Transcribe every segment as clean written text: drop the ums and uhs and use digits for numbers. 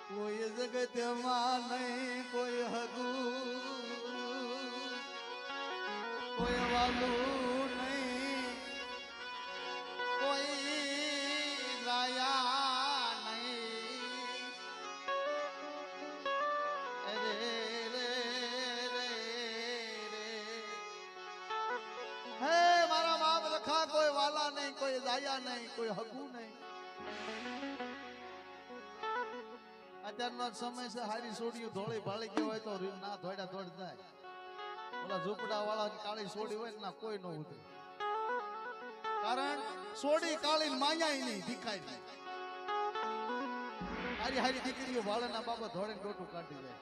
કોઈ જગતમાં નહીં કોઈ હગું કોઈ વાલું નહીં કોઈ લાયા નહીં રે રે રે રે હે મારા બાપ રખા કોઈ વાલા નહીં કોઈ લાયા નહીં કોઈ હગું નહીં અત્યારનો સમય છે હારી સોડિયું ધોળી ભાળી ગયો હોય તો ના ધોડા ધોડ જાય ઓલા ઝૂંપડા વાળા કાળી સોડી હોય ના કોઈ ન ઉતરે કારણ સોડી કાળી માયા નહીં ભીખાય નહીં હારી હારી દીકરીઓ ભાળેના બાબા ધોળે ડોટું કાઢી જાય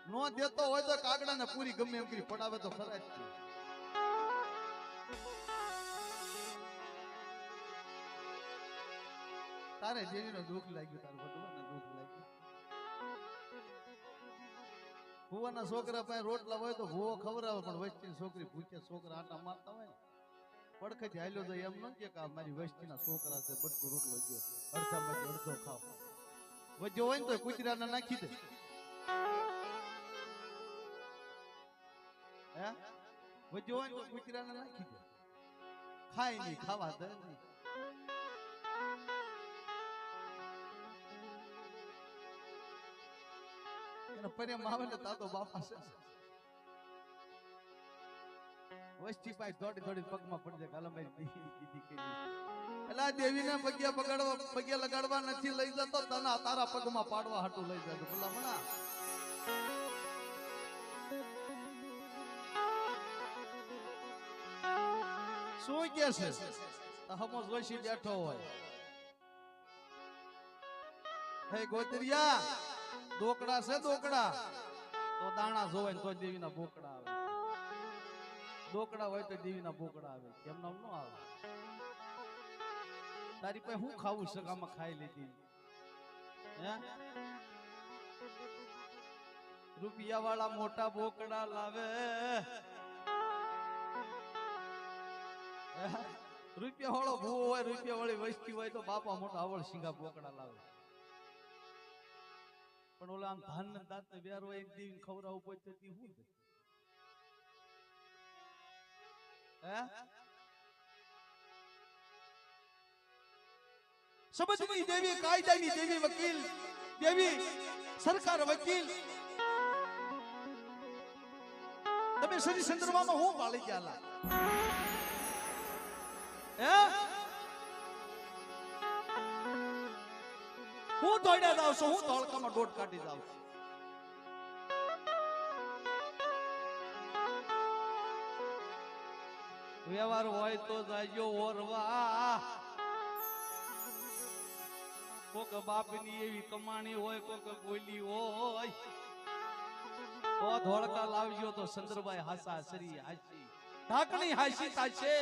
નો દેતો હોય તો કાગડાને પૂરી ગમે એમ કરી પડાવે તો ખરા જ છે તારે જેવીનો દુઃખ લાગ્યું તારું ભગવાનને દુઃખ લાગ્યું ભુવાના છોકરા પાસે રોટલા હોય તો ભુવો ખવડાવે પણ વસ્તીની છોકરી ભૂખ્યા છોકરા આટા મારતા હોય ને પડખેથી હાલ્યો તો એમ ન કે મારી વસ્તીના છોકરા છે બટકું રોટલો ગયો અડધામાંથી અડધો ખાવ વજ્જો હોય ને તો કુતરાને નાખી દે હે વજ્જો હોય ને તો કુતરાને નાખી દે ખાય નહીં ખાવા દે નહીં પ્રેમ આવે ને તાતો બાપા છે વસ્તી પાઈ દોડી દોડી પગમાં પડી જાય કાલમભાઈ કીધી કીધી એલા દેવીને પગ્યા પકડવા પગ્યા લગાડવા નથી લઈ જતો તને તારા પગમાં પાડવા હાટું લઈ જતો બોલા મણા શું કે છે હમો જોશી બેઠો હોય હે ગોતરિયા દોકડા છે દોકડા તો દાણા જોવે ને તો દેવીના બોકડા આવે દોકડા હોય તો દેવીના બોકડા આવે કેમ નામ ન આવે તારી પાસે હું ખાવું સગામાં ખાઈ લીધી હે રૂપિયા વાળા મોટા બોકડા લાવે રૂપિયા વાળો ભૂવો હોય રૂપિયા વાળી વસ્તી હોય તો બાપા મોટા આવળ સિંગા બોકડા લાવે પણ ઓલા આમ ધાન ને દાંત ને વ્યારો એક દીવ ખવડાવું પડતી હું હે સમજની દેવી કાયદાની દેવી વકીલ દેવી સરકાર વકીલ તમે શનિ ચંદ્રમામાં હું પાળી ગયા હે હું દોડ્યા જાઉં છું હું ધોળકામાં દોડ કાઢી જાઉં છું વ્યવહાર હોય તો જાજો ઓરવા કોક બાપની એવી કમાણી હોય કોક ગોલી હોય તો ધોળકા લાવજો તો ચંદ્રભાઈ હાસા સરી હાસી ઢાકણી હાસી થાશે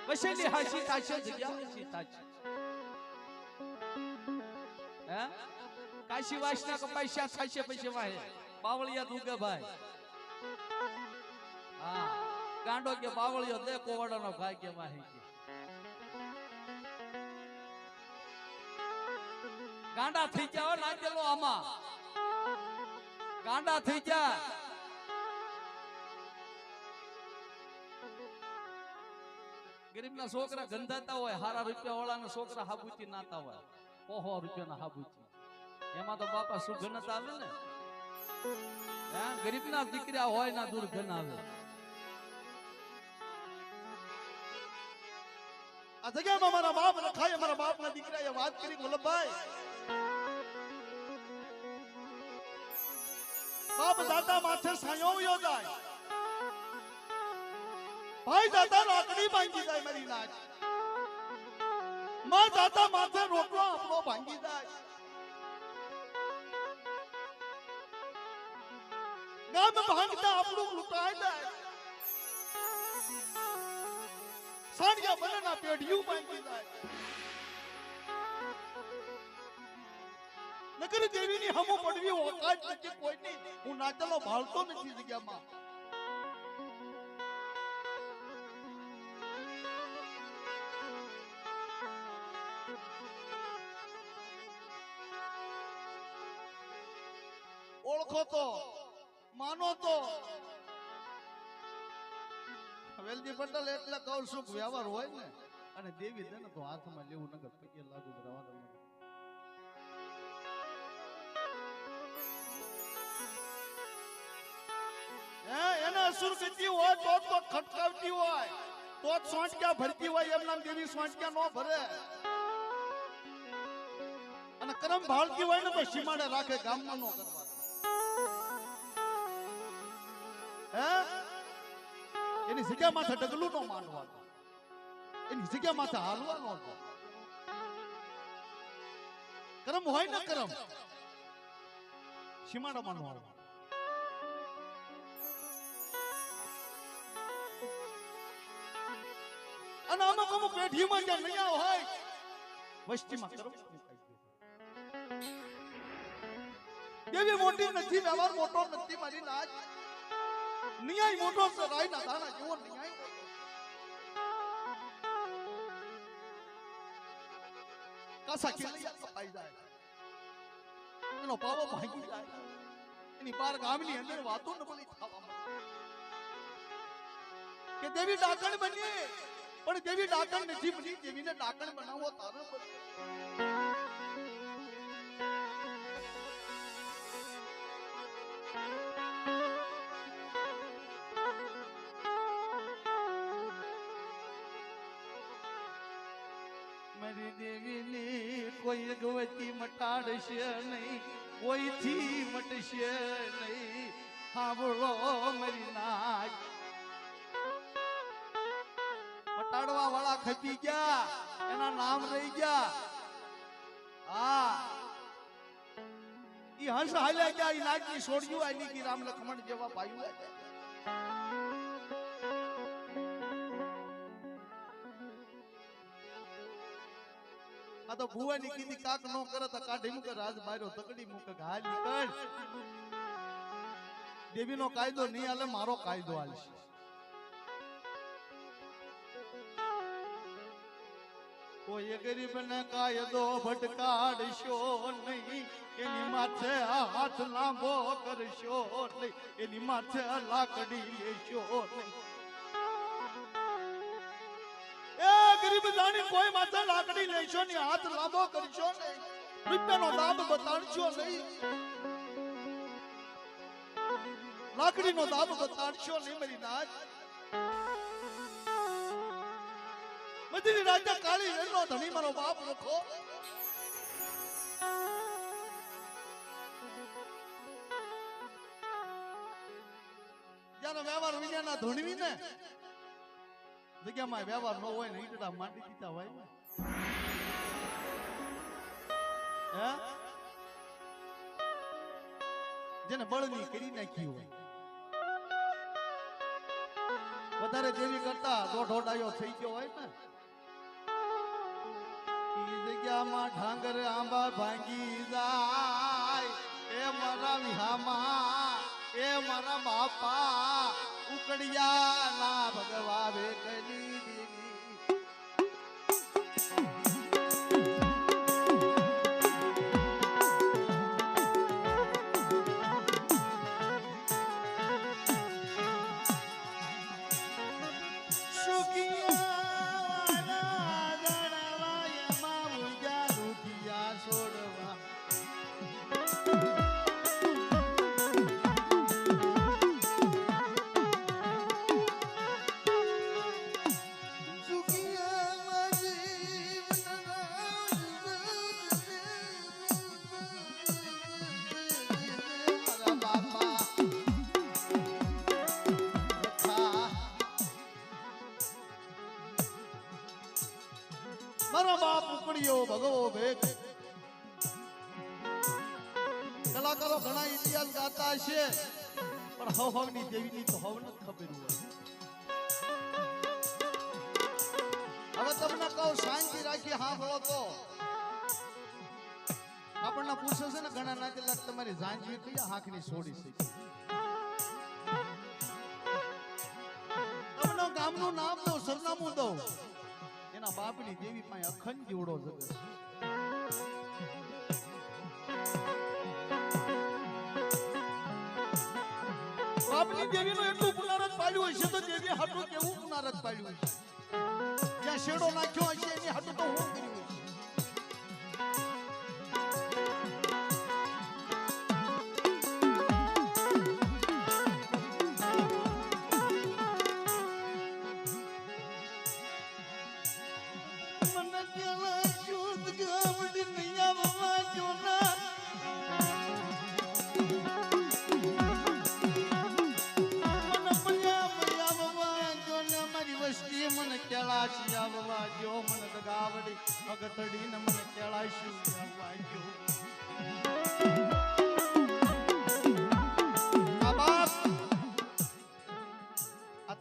વસેલી હાસી થાશે જગ્યા હાસી થાશે કાશી વાસના કપાસ્યા થાશે પછી વાહે બાવળિયા દુગે ભાઈ હા ગાંડો કે બાવળિયો દે કોવાડાનો ભાઈ કે વાહે કે ગાંડા થઈ જાવ નાચેલો આમાં ગાંડા થઈ જા ગરીબના છોકરા ગંધાતા હોય હારા રૂપિયા વાળાના છોકરા હાબુતી નાતા હોય ઓહો રૂપિયાના હાબુતી એમાં તો બાપા સુગંધ આવે ને ગરીબના દીકરા હોય ના દુર્ગંધ આવે આ જગ્યામાં મારા બાપ રખાય મારા બાપના દીકરાએ વાત કરી વલ્લભભાઈ બાપ દાદા માથે સાયો યોજાય ભાઈ દાદા લાકડી ભાંગી જાય મારી નાચ માં દાદા માથે રોટલો આપણો ભાંગી જાય ગામ ભાંગતા આપણું લૂંટાઈ જાય સાડિયા બનેના પેઢિયું ભાંગી જાય નગર દેવીની હમો પડવી ઓકાત નથી કોઈની હું નાચલો ભાળતો નથી જગ્યામાં ઓળખો તો માનો તો વેલજી પટેલ એટલે કહું સુખ વ્યવહાર હોય ને અને દેવી દે ને તો હાથમાં લેવું નગર પગે લાગુ રવા દે એને અસુર ગતિ હોય તો ખટકાવતી હોય તો સોંટક્યા ભરતી હોય એમ નામ દેવી સોંટક્યા નો ભરે અને કરમ ભાળતી હોય ને તો સીમાડે રાખે ગામમાં નો કરવા હે એની જગ્યા માથે ડગલું નો માંડવાનું એની જગ્યા માથે હાલવાનો હતો કરમ હોય ને કરમ સીમાડામાં નો આવે અને અમુક પેઢીમાં જ્યાં નહીં હોય વસ્તીમાં કરમ દેવી મોટી નથી વ્યવહાર મોટો નથી મારી નાચ ન્યાય મોટો રાય ના થાના જેવો ન્યાય કાસા કેલિયા કપાઈ જાય એનો પાવો ભાગી જાય એની બાર ગામની અંદર વાતો ન બની થવા કે દેવી ડાકણ બની પણ દેવી ડાકણ નથી બની દેવીને ડાકણ બનાવો તારે મારી દેવીની કોઈ ગવતી મટાડશે નહીં કોઈથી મટશે નહીં સાંભળો મારી નાચ મટાડવા વાળા ખપી ગયા એના નામ રહી ગયા હા ઈ હંસ હાલ્યા ગયા ઈ નાચની છોડ્યું આની કી રામ લખમણ જેવા ભાઈઓ આ તો ભુવાની કીધી કાક નો કરે તો કાઢી મૂકે રાજ બાર્યો તકડી મૂકે હાલ નીકળ દેવીનો કાયદો નહીં હાલે મારો કાયદો હાલશે કોઈ ગરીબને કાયદો ભટકાડશો નહીં એની માથે હાથ લાંબો કરશો નહીં એની માથે લાકડી લેશો નહીં ગરીબ જાણી કોઈ માથે લાકડી લેશો ને હાથ લાંબો કરશો ને રૂપિયાનો દાબ બતાડશો નહીં લાકડીનો દાબ બતાડશો નહીં મારી નાચ મધરી રાજા કાળી વેલનો ધણી મારો બાપ લખો જ્યારે વ્યવહાર વિજ્ઞાનના ધૂણવી ને જગ્યામાં વ્યવહાર ન હોય ને ઈટડા માંડી દીધા હોય ને હે જેને બળની કરી નાખી હોય વધારે દેવી કરતા દોઢોડાયો થઈ ગયો હોય ને ઈ જગ્યામાં ઢાંગર આંબા ભાંગી જાય એ મારા વિહામાં એ મારા બાપા ઉકડિયા ના ભગવાવે કલી દેવી મારા બાપ ઉપડ્યો ભગવો ભેગ કલાકારો ઘણા ઇતિહાસ ગાતા છે પણ હવની દેવીની તો હવ નથી ખબર હોય હવે તમને કહું શાંતિ રાખી સાંભળો તો આપણને પૂછે છે ને ઘણા ના કલાક તમારી જાંજવી કયા હાંકની છોડી છે તમને ગામનું નામ દઉં સરનામું દઉં એના બાપની દેવી પાસે અખંડ જીવડો જગે આપણી દેવીનું એટલું પુનરાજ પાડ્યું હશે તો દેવી હાટું કેવું પુનરાજ પાડ્યું હશે જ્યાં શેડો નાખ્યો હશે એની હાટું તો હું કર્યું હશે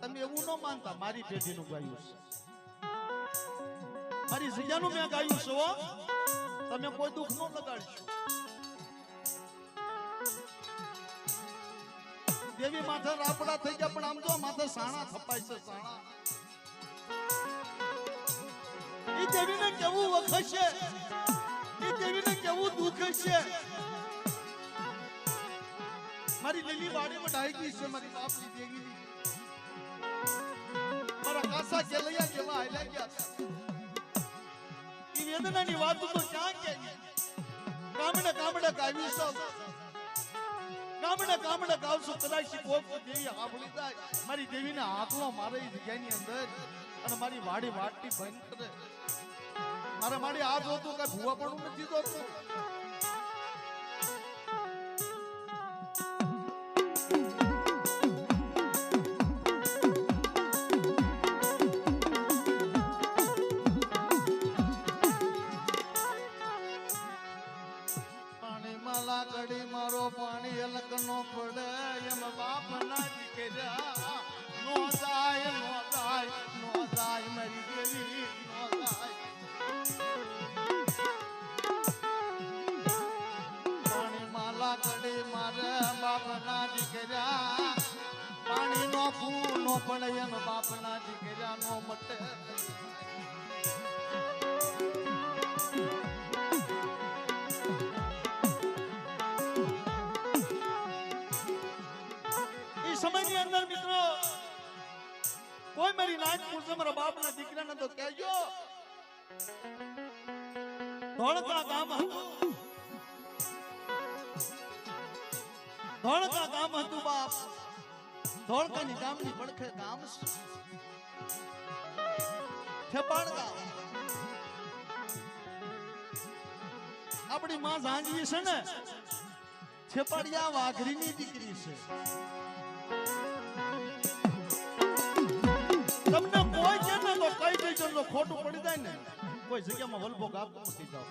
તમે એવું ન માનતા મારી પેઢીનું ગાયું છે મારી જગ્યાનું મેં ગાયું છે હો તમે કોઈ દુઃખ ન લગાડશો દેવી માથે રાપડા થઈ ગયા પણ આમ જો માથે સાણા થપાય છે સાણા એ દેવીને કેવું વખત છે એ દેવીને કેવું દુઃખ છે મારી લીલી વાડીમાં ઢાઈ ગઈ છે મારી બાપની દેવીની મારા કાસા કેલૈયા જેવા હાલ્યા ગયા એ વેદનાની વાત તો ક્યાં કે ગામડે ગામડે ગાવી છો ગામડે ગાવશો કદાચ કોઈ દેવી સાંભળી જાય મારી દેવીને હાથલો મારે એ જગ્યાની અંદર અને મારી વાડી વાટતી બંધ કરે મારે મારી આ જોતું કઈ ભૂવા પણ નથી જોતું ગડી મારો પાણી અલગ નો પડે એમ બાપ ના દીકરા નો જાય મારી દેવી નો જાય પાણી માલા ગડી મારે બાપ ના દીકરા પાણી નો ફૂ નો પડે એમ બાપ ના દીકરા નો મટે સમયની અંદર મિત્રો કોઈ મારી નાચ પૂછે મારા બાપના દીકરાને તો કહેજો ધોળકા ગામ હતું બાપ ધોળકાની ગામની પડખે ગામ ખેપાડ ગામ આપણી માં ઝાંગવી છે ને ખેપાડિયા વાઘરીની દીકરી છે તમને કોઈ કે ને તો કઈ દેજો તો ખોટું પડી જાય ને કોઈ જગ્યામાં વલભો ગાપ મૂકી જાવ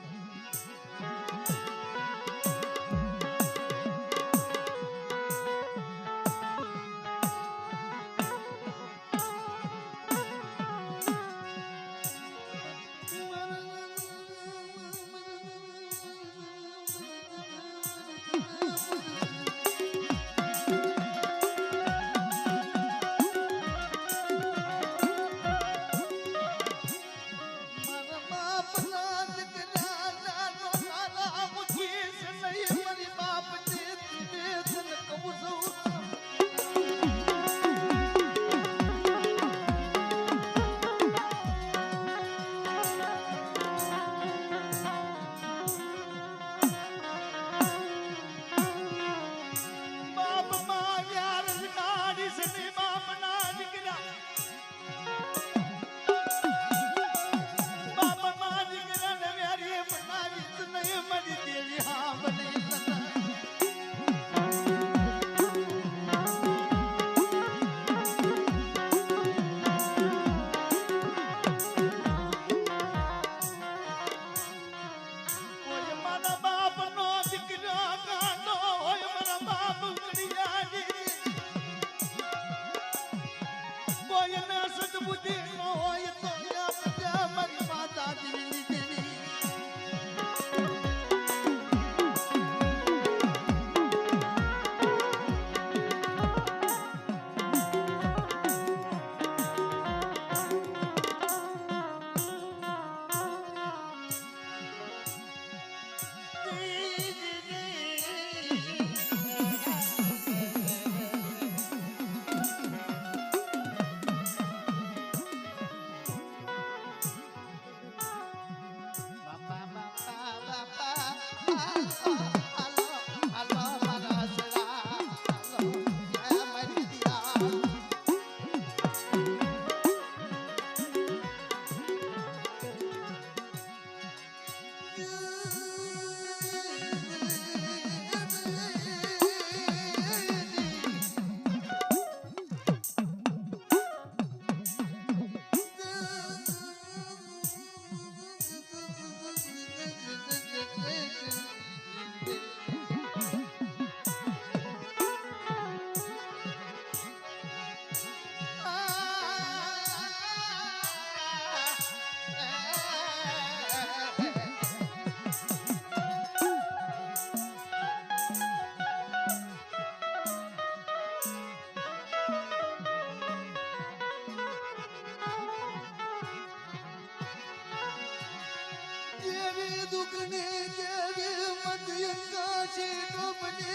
દુઃખને કેવી મધ્યંકાશી ડૂબને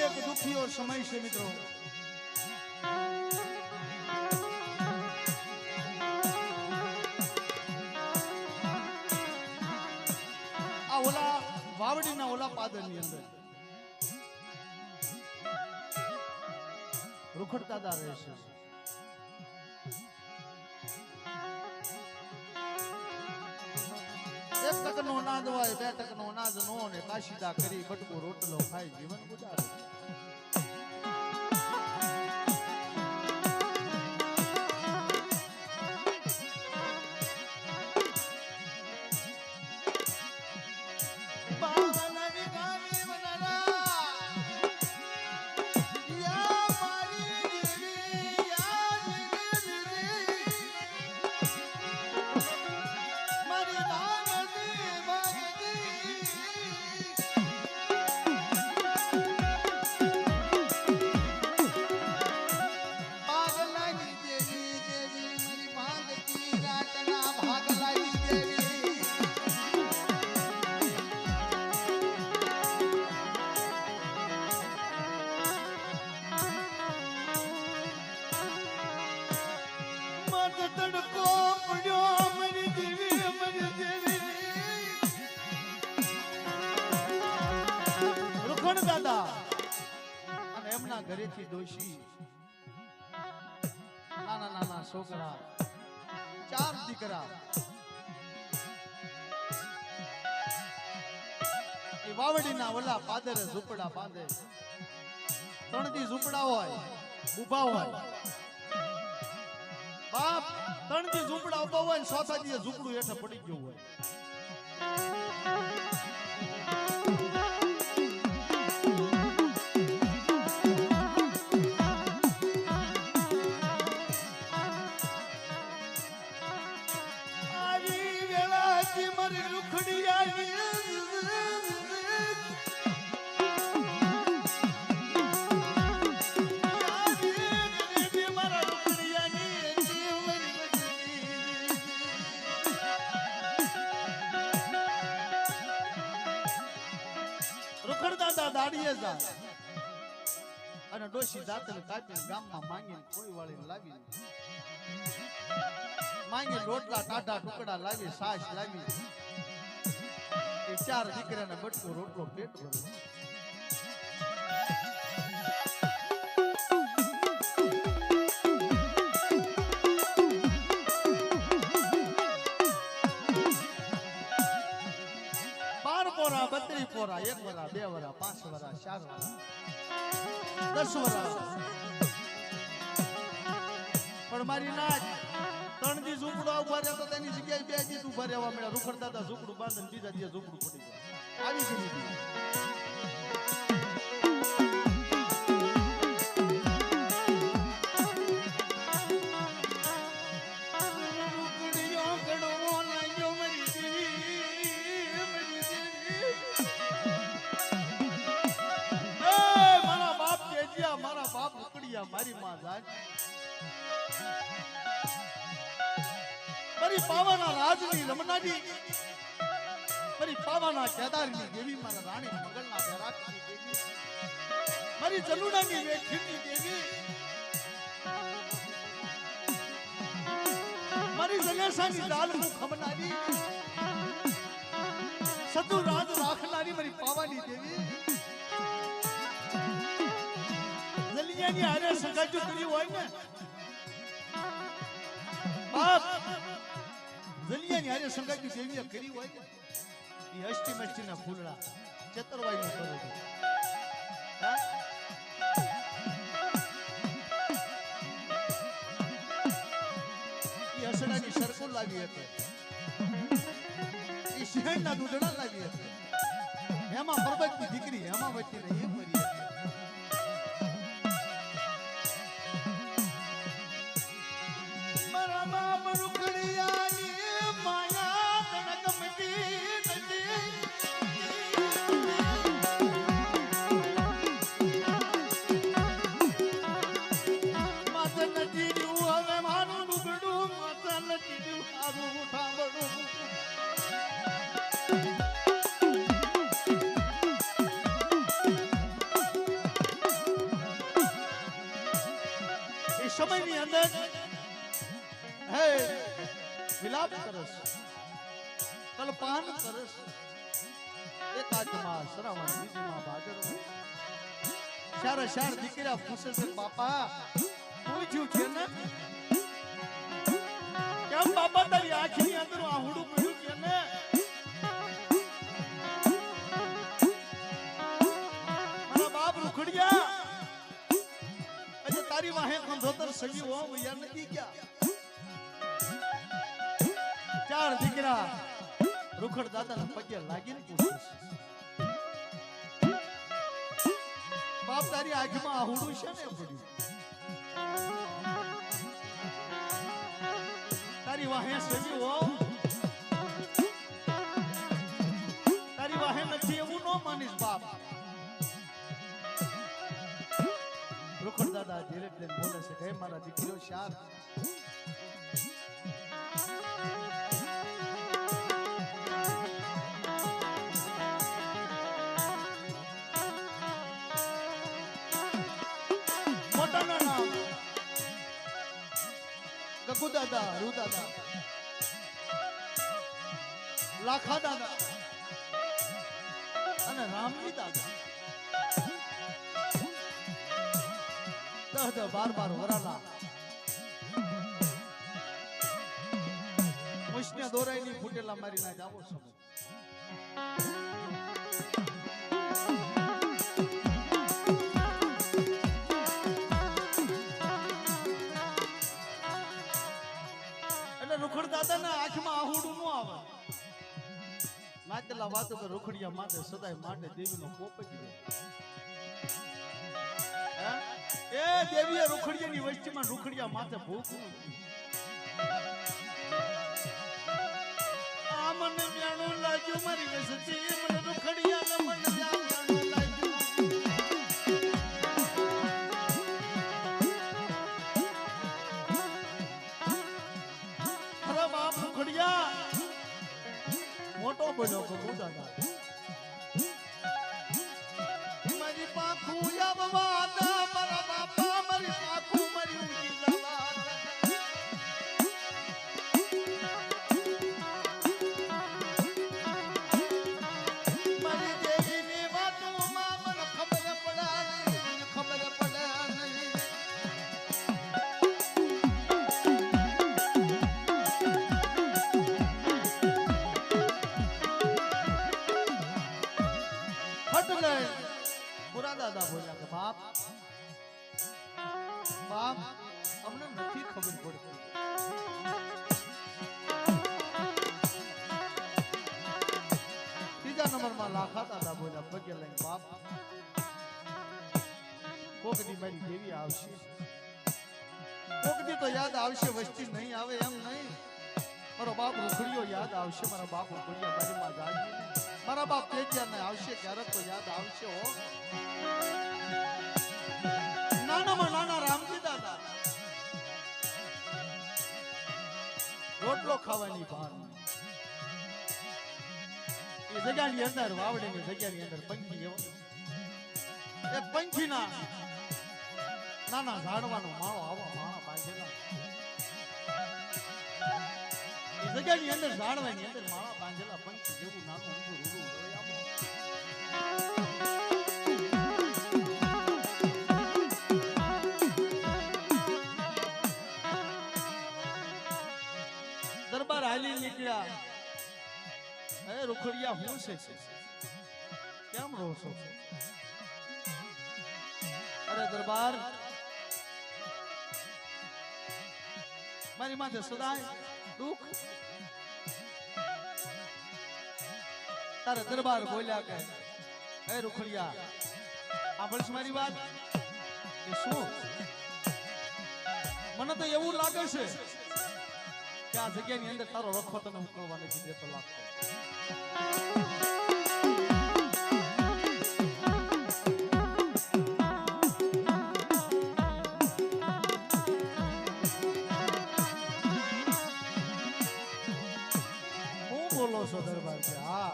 એક દુખીઓ સમય છે મિત્રો. આ ઓલા વાવડીના ઓલા પાદરની અંદર રૂખડ દાદા રહે છે. એક ટકનો અનાજ હોય, બે ટકનો અનાજ નો ને કાશીદા કરી બટકો રોટલો ખાઈ જીવન ગુજારે. દાદા અને એમના ઘરેથી ડોશી નાના નાના છોકરા, 4 દીકરા એ વાવડીના ઓલા પાદરે ઝૂંપડા બાંધે. 3 દી ઝૂંપડા હોય, ઊભા હોય. બાપ 3 દી ઝૂંપડા ઊભા હોય ને 4થા દીએ ઝૂંપડું હેઠે પડી ગયું હોય. દાડીએ જાય અને ડોશી દાંતને કાપીને ગામમાં માંગીને કોઈ વાળીને લાવીને માંગી રોટલા ટાઢા ટુકડા લાવી, છાશ લાવી, એ 4 દીકરાને બટકો રોટલો પેટ ભરે. પોરા 32 પોરા, 1 વરા, 2 વરા, 5 વરા, 4 વરા, 10 વરા. પણ મારી નાચ 3 દી ઝૂંપડું ઉભા રહ્યા તો તેની જગ્યાએ 2 દી ઉભા રહેવા મળ્યા. રૂખડ દાદા ઝૂંપડું બાંધીને બીજા દી ઝૂંપડું પડી ગયા. આવી ગઈ બાપ ઉકળિયા મારી માં જાજ મારી પાવાના રાજની રમનાડી મારી પાવાના કેદારની દેવી મારા રાણી મંગલના બેરાકની દેવી મારી ચલુડાની વેખીની દેવી મારી જનેસાની દાલમું ખમનારી સતુ રાજ રાખનારી મારી પાવાની દેવી જલિયાની હારે સગાજુ કરી હોય ને બાપ જલિયાની હારે સગાજુ દેવીએ કરી હોય ને એ અષ્ટી મષ્ટીના ફૂલડા ચેતરવાઈ નું કરે છે એ અસડાની સરકુલ લાવી હતી એ શહેરના દૂધડા લાવી હતી એમાં પરબતની દીકરી એમાં વચ્ચે એ મરી હતી મારા બાપ રૂકડિયાની માયા તણગમતી નથી માતા નથી નું હવે મારું ડુગડું માતા નથી નું મારું ઠામડું એ સમયની અંદર હે વિલાપ કરસ કલ્પાન કરસ એકાદમાં શ્રાવણ બીજીમાં ભાદરવો ચારે ચાર દીકરા પૂછે છે બાપા પૂછ્યું છે ને કેમ બાપા તારી આંખની અંદર આહુડું પડ્યું છે ને મારા બાપ રૂખડિયા આજે તારી વાહે કંધોતર સજી હો વૈયા નથી ગયા ચાર દીકરા રૂખડ દાદાના પગે લાગીને પૂછે બાપ તારી આંખમાં આહુડું છે ને પડ્યું તારી વાહે સજી હો તારી વાહે નથી એવું ન માનીશ બાપ રૂખડ દાદા ધીરે ધીરે બોલે છે કે મારા દીકરીઓ ચાર મોટાના નામ ગગુ દાદા રૂ દાદા લાખા દાદા અને રામજી દાદા 10 12 વરાલા મુશ્ને દોરાઈની ફૂટેલા મારી ના જાવો સમય એટલે રૂખડ દાદાના આંખમાં આહુડું ન આવે નાચેલા વાતો તો રૂખડિયા માટે સદાય માટે દેવીનો કોપ જ રહે એ દેવીએ રૂખડિયાની વસ્તીમાં રૂખડિયા માથે ભૂખું આ મને જાણું લાગ્યું મારી વસ્તી મને રૂખડિયાને મને જાણું લાગ્યું અરે બાપ રૂખડિયા મોટો બન્યો ગગુ દાદા મારી પાખું યાવવા મારા બાપા મારી પાખું મારી ઉડી જવા મારી દેવીની વાતોમાં મને ખબર પડે નહીં એટલે પુરા દાદા બોલ્યા કે બાપ બાપ અમને નથી ખબર પડતી ત્રીજા નંબરમાં લાખા દાદા બોલ્યા પગે લઈને બાપ કોકની મારી દેવી આવશે કોકની તો યાદ આવશે વસ્તી નહીં આવે એમ નહીં મારો બાપ રૂખડિયો યાદ આવશે મારા બાપ રૂખડિયા મારી માં જાગી મારા બાપ તેજ્યા ને આવશે ક્યારેક તો યાદ આવશે હો નાના ખાવાની ભાન એ જગ્યાની અંદર વાવડીની જગ્યાની અંદર પંખી એવો એ પંખીના નાના ઝાડવાનો માળો આવો માળા બાંધેલા એ જગ્યાની અંદર ઝાડવાની અંદર માળા બાંધેલા પંખી જેવું નાનું ઊંધું રૂડું હોય આવો દરબાર હાલી નીકળ્યા એ રૂખડિયા હું છે કેમ રહો છો અરે દરબાર મારી માથે સદાય દુઃખ તારે દરબાર બોલ્યા કે એ રૂખડિયા સાંભળશ મારી વાત કે શું મને તો એવું લાગે છે કે આ જગ્યાની અંદર તારો રખો તને ઉકળવા નથી દેતો લાગતો હું બોલો છો દરબાર કે હા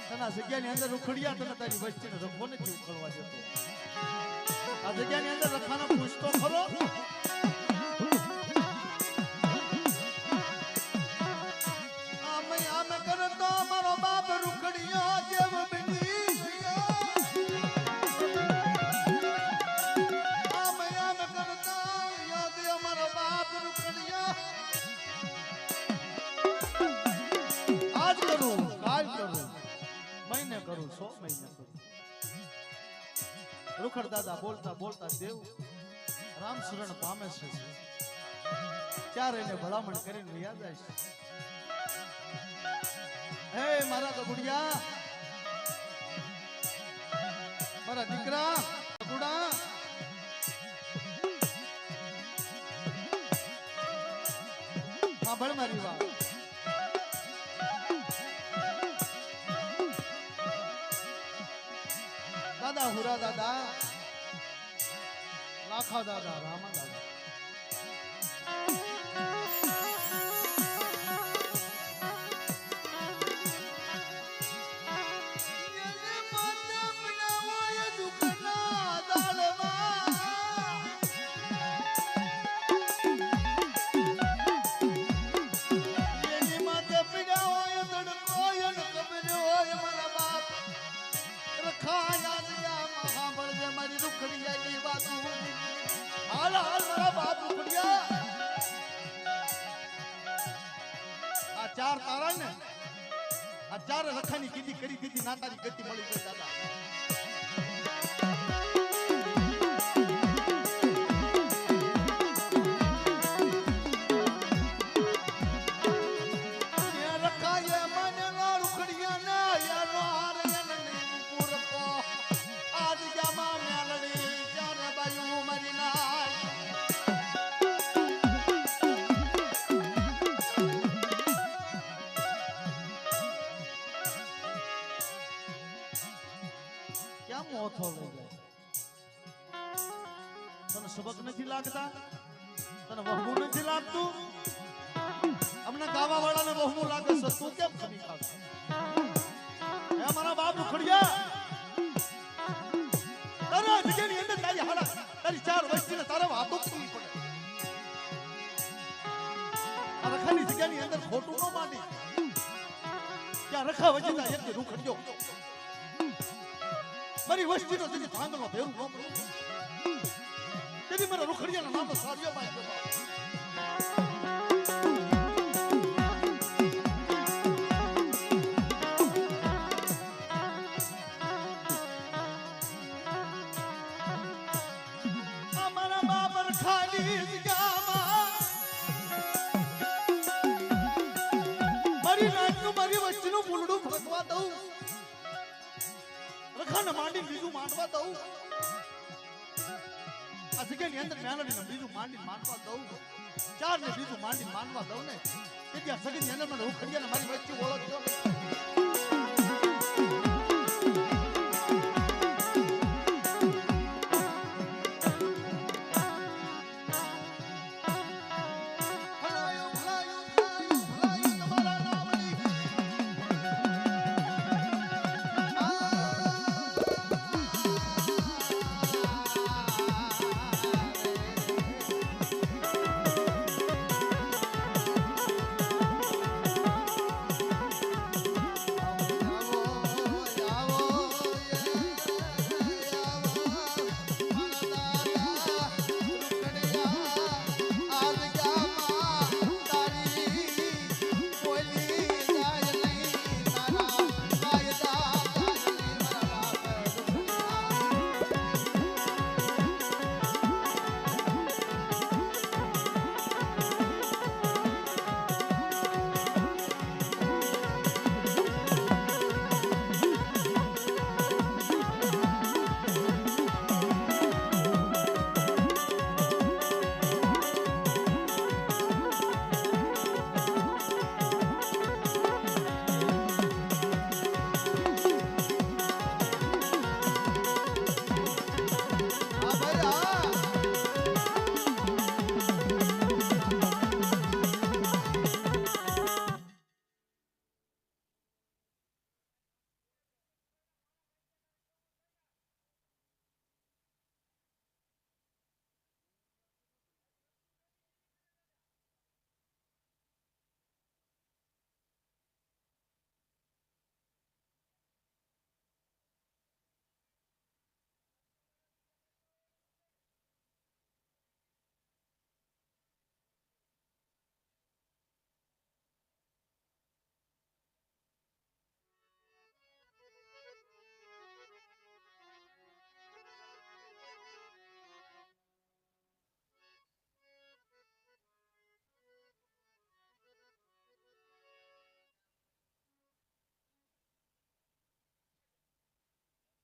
તને જગ્યાની અંદર ઉખડિયા તને તારી વસ્તીને રખો નથી ઉકળવા દેતો આ જગ્યાની અંદર રખાનો પૂછતો ખરો મારો બાપ રૂખડિયો જેવ બની આમ કરતા યાદ અમારો બાપ રૂખડિયો આજ કરું કાલ કરું મહિને કરું 100 મહિને કરું રૂખડ દાદા બોલતા બોલતા દેવ રામ શરણ પામે છે ચાર એને ભલામણ કરીને યાદ આવશે હે મારા ગગુડિયા મારા દીકરા ગગુડા સાંભળ મારી વાત દાદા હુરા દાદા લાખા દાદા રામા દાદા ચાર તારા ને આ ચાર રખાની કીધી કરી દીધી ના તારી ગતિ મળી ગઈ દાદા રખાય મને રૂખડિયા ના યાનો હારે પૂરકો આજ જામા મેલડી ચાર બાયુ મરી ના મોથો લઈ જાય તને સબક નથી લાગતા તને વહમું નથી લાગતું અમને ગાવા વાળાને વહમું લાગે છે તું કેમ ખમી ખાશ હે મારા બાપ રૂખડિયા તારા જગ્યાની અંદર તારી હાડા તારી ચાર વસ્તીને તારા વાતો કરવી પડે આ રખાની જગ્યાની અંદર ખોટું ન માંડી ત્યાં રખા વજીતા એક રૂખડિયો મારી વસ્તીનો જે ભાંગલો ભેરું ન પડે તેથી મારા રૂખડિયાના નામનો સારિયો બાંધ્યો અમારા બાબર ખાલી જગ્યામાં મારી નાકનું મારી વસ્તીનું ફૂલડું ફરકવા દઉં રખાને માંડી બીજું માંડવા દઉં આ જગ્યાની અંદર મેલડીને બીજું માંડી માંડવા દઉં ચાર ને બીજું માંડી માંડવા દઉં ને ત્યાં સગીની અંદર મને રૂખડિયાને મારી વચ્ચે ઓળખ્યો ભલાયું ભલાયું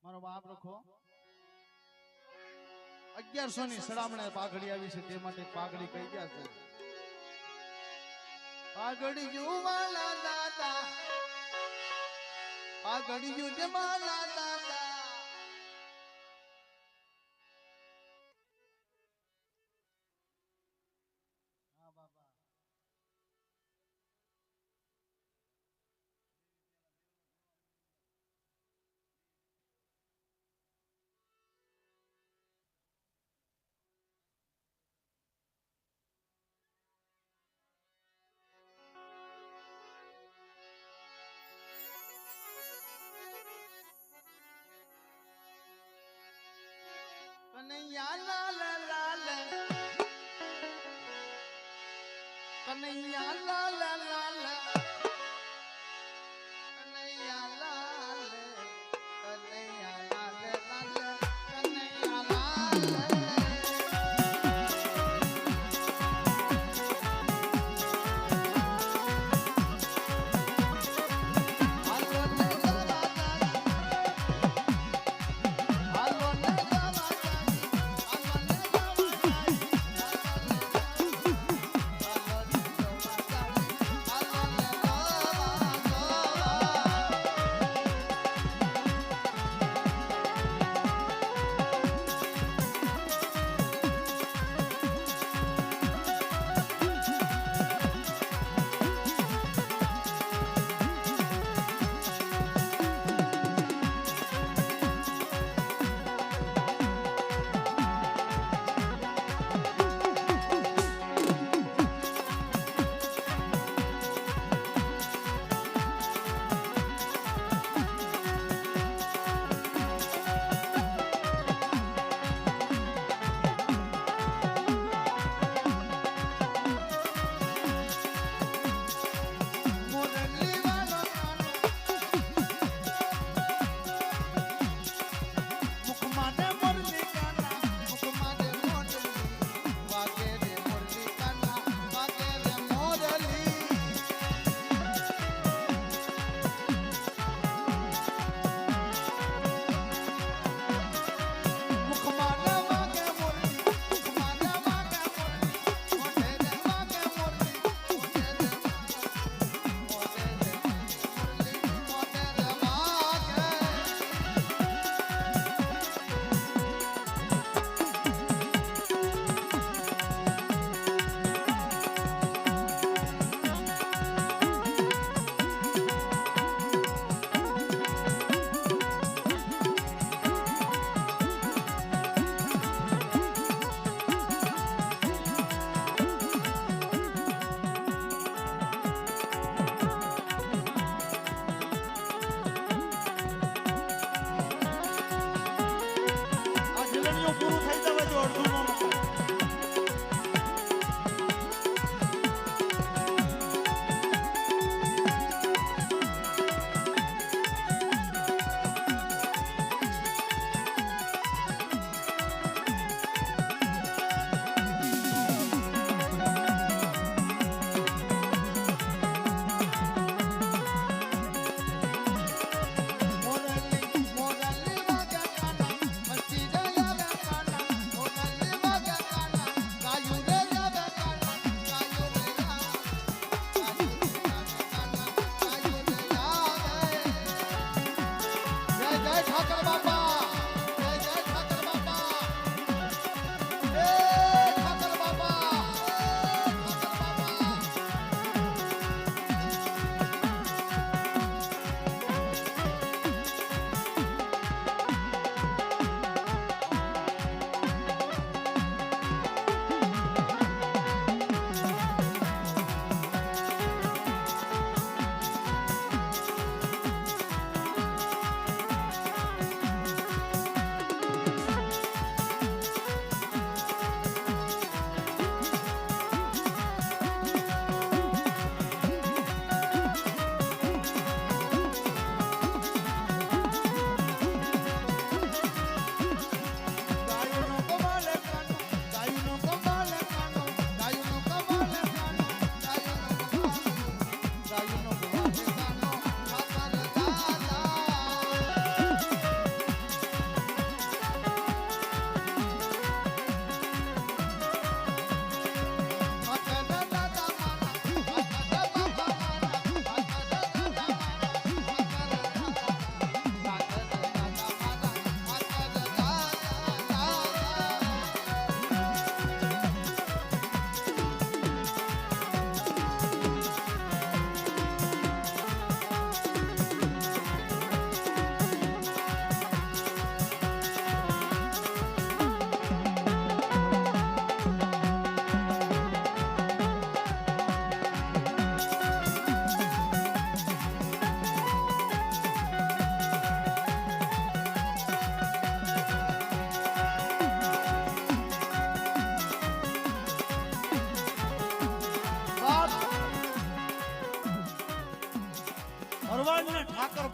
મારો બાપ રખો 1100 ની સડામણે પાઘડી આવી છે તે માટે પાઘડી કહી ગયા છે પાઘડિયું વાલા દાદા પાઘડિયું જમાલા દાદા હા બાબા કનૈયા લાલ લાલ કનૈયા લાલ લાલ કનૈયા લાલ કનૈયા લાલ લાલ કનૈયા લાલ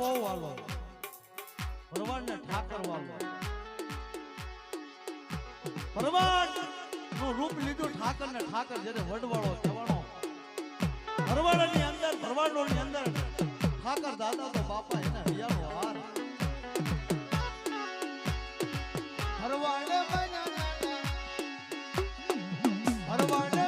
બહુ વાલો, ભરવાડને ઠાકર વાલો. ભરવાડ નું રૂપ લીધું ઠાકર ને ઠાકર જ્યારે વડવાળો થવાનો. ભરવાડની અંદર ભરવાડોની અંદર ઠાકર દાદા તો બાપા એને હૈયાનો હાર. ભરવાડે ભરવાડે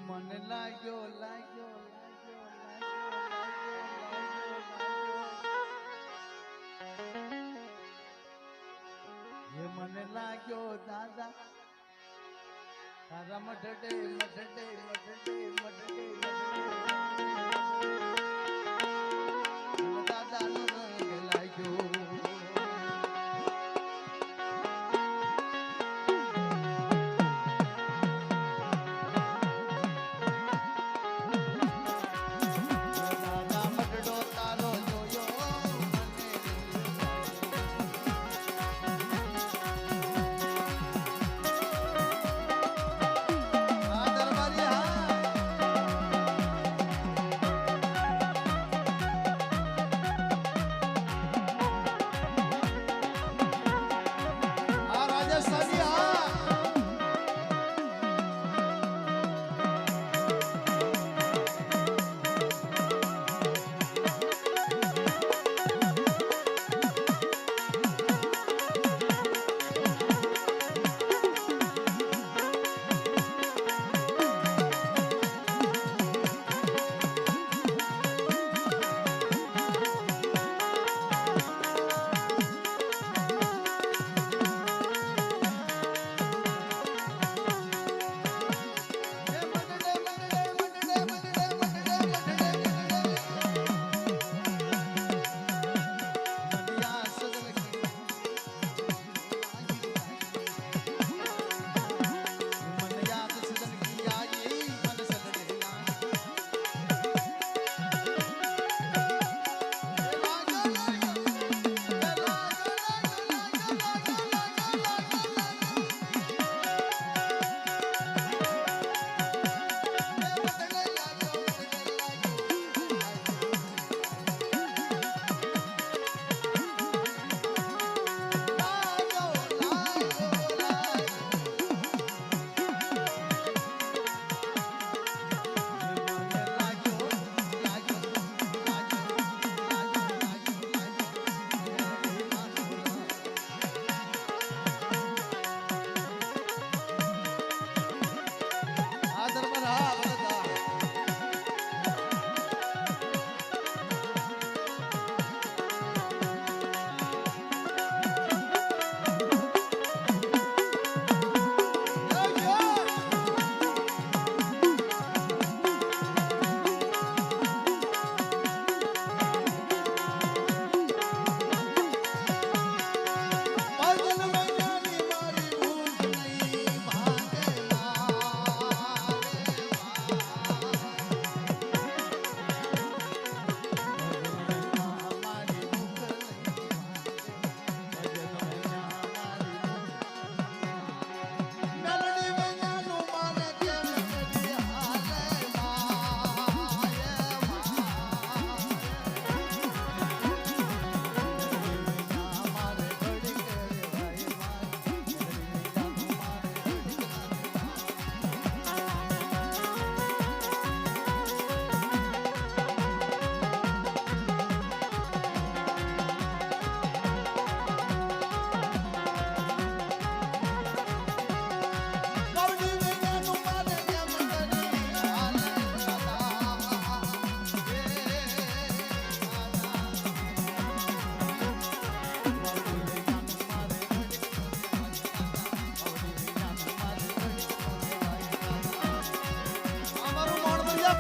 મને લાગ્યો લાગ્યો લાગ્યો લાગ્યો મને લાગ્યો દાદા તારા મઠડે મઠડે મઠડે મઠડે દાદાનો રંગ લાગ્યો દાદા મઠડો તારો જોયો આ દરબારી આ રાજસ્થાની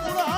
પૂરા